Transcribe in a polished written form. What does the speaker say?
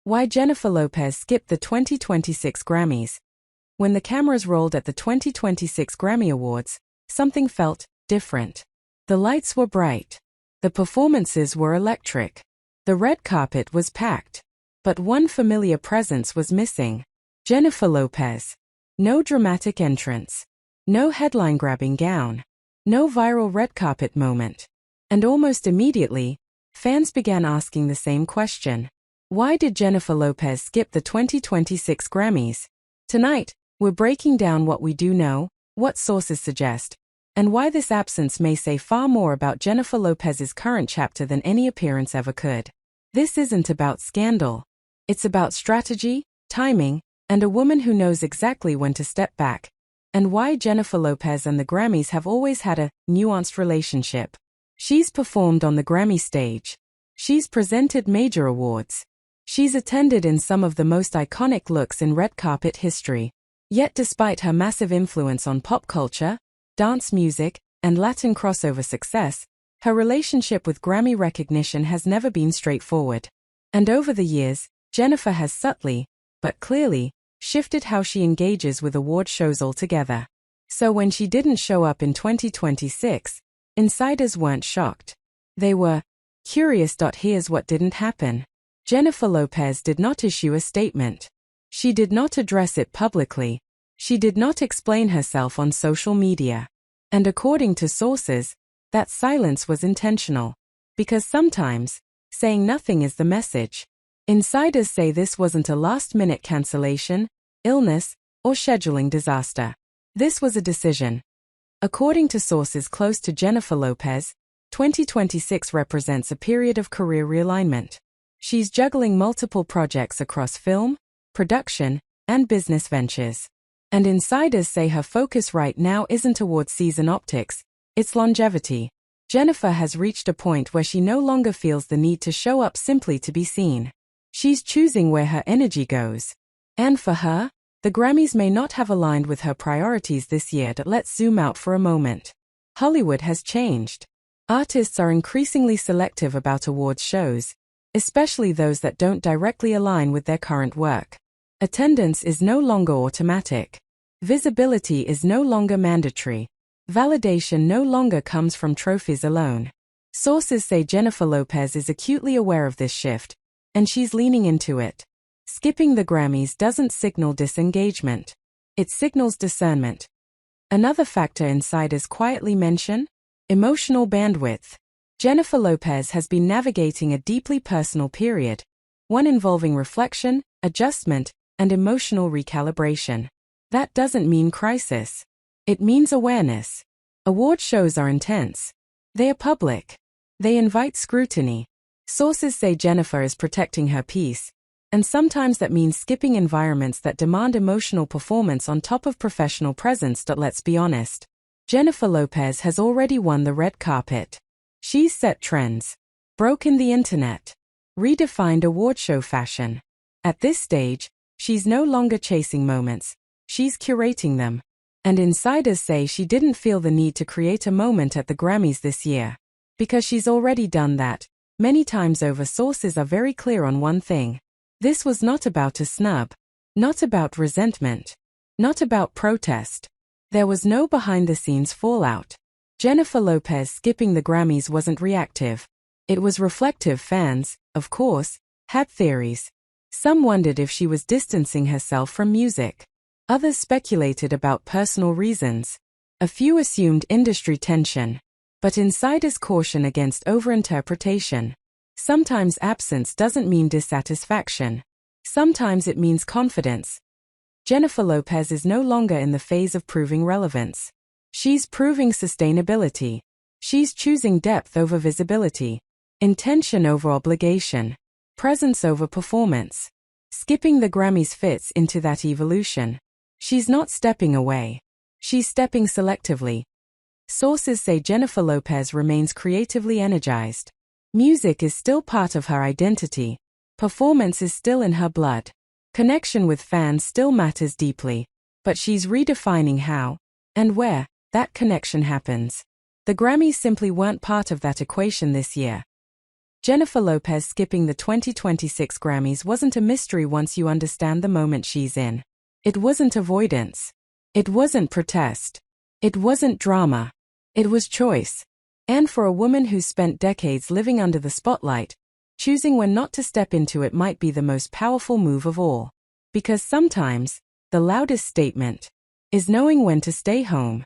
Why Jennifer Lopez skipped the 2026 Grammys. When the cameras rolled at the 2026 Grammy Awards, something felt different. The lights were bright. The performances were electric. The red carpet was packed. But one familiar presence was missing. Jennifer Lopez. No dramatic entrance. No headline-grabbing gown. No viral red carpet moment. And almost immediately, fans began asking the same question. Why did Jennifer Lopez skip the 2026 Grammys? Tonight, we're breaking down what we do know, what sources suggest, and why this absence may say far more about Jennifer Lopez's current chapter than any appearance ever could. This isn't about scandal. It's about strategy, timing, and a woman who knows exactly when to step back. And why Jennifer Lopez and the Grammys have always had a nuanced relationship. She's performed on the Grammy stage. She's presented major awards. She's attended in some of the most iconic looks in red carpet history. Yet despite her massive influence on pop culture, dance music, and Latin crossover success, her relationship with Grammy recognition has never been straightforward. And over the years, Jennifer has subtly, but clearly, shifted how she engages with award shows altogether. So when she didn't show up in 2026, insiders weren't shocked. They were curious. Here's what didn't happen. Jennifer Lopez did not issue a statement. She did not address it publicly. She did not explain herself on social media. And according to sources, that silence was intentional. Because sometimes, saying nothing is the message. Insiders say this wasn't a last-minute cancellation, illness, or scheduling disaster. This was a decision. According to sources close to Jennifer Lopez, 2026 represents a period of career realignment. She's juggling multiple projects across film, production, and business ventures. And insiders say her focus right now isn't award season optics, it's longevity. Jennifer has reached a point where she no longer feels the need to show up simply to be seen. She's choosing where her energy goes. And for her, the Grammys may not have aligned with her priorities this year. Let's zoom out for a moment. Hollywood has changed. Artists are increasingly selective about awards shows, especially those that don't directly align with their current work. Attendance is no longer automatic. Visibility is no longer mandatory. Validation no longer comes from trophies alone. Sources say Jennifer Lopez is acutely aware of this shift, and she's leaning into it. Skipping the Grammys doesn't signal disengagement. It signals discernment. Another factor insiders quietly mention: emotional bandwidth. Jennifer Lopez has been navigating a deeply personal period, one involving reflection, adjustment, and emotional recalibration. That doesn't mean crisis. It means awareness. Award shows are intense. They are public. They invite scrutiny. Sources say Jennifer is protecting her peace, and sometimes that means skipping environments that demand emotional performance on top of professional presence. Let's be honest. Jennifer Lopez has already won the red carpet. She's set trends, broken the internet, redefined award show fashion. At this stage, she's no longer chasing moments, she's curating them. And insiders say she didn't feel the need to create a moment at the Grammys this year. Because she's already done that many times over. Sources are very clear on one thing. This was not about a snub, not about resentment, not about protest. There was no behind-the-scenes fallout. Jennifer Lopez skipping the Grammys wasn't reactive. It was reflective. Fans, of course, had theories. Some wondered if she was distancing herself from music. Others speculated about personal reasons. A few assumed industry tension. But insiders caution against overinterpretation. Sometimes absence doesn't mean dissatisfaction. Sometimes it means confidence. Jennifer Lopez is no longer in the phase of proving relevance. She's proving sustainability. She's choosing depth over visibility, intention over obligation, presence over performance. Skipping the Grammys fits into that evolution. She's not stepping away. She's stepping selectively. Sources say Jennifer Lopez remains creatively energized. Music is still part of her identity. Performance is still in her blood. Connection with fans still matters deeply. But she's redefining how, and where, that connection happens. The Grammys simply weren't part of that equation this year. Jennifer Lopez skipping the 2026 Grammys wasn't a mystery once you understand the moment she's in. It wasn't avoidance. It wasn't protest. It wasn't drama. It was choice. And for a woman who's spent decades living under the spotlight, choosing when not to step into it might be the most powerful move of all. Because sometimes, the loudest statement is knowing when to stay home.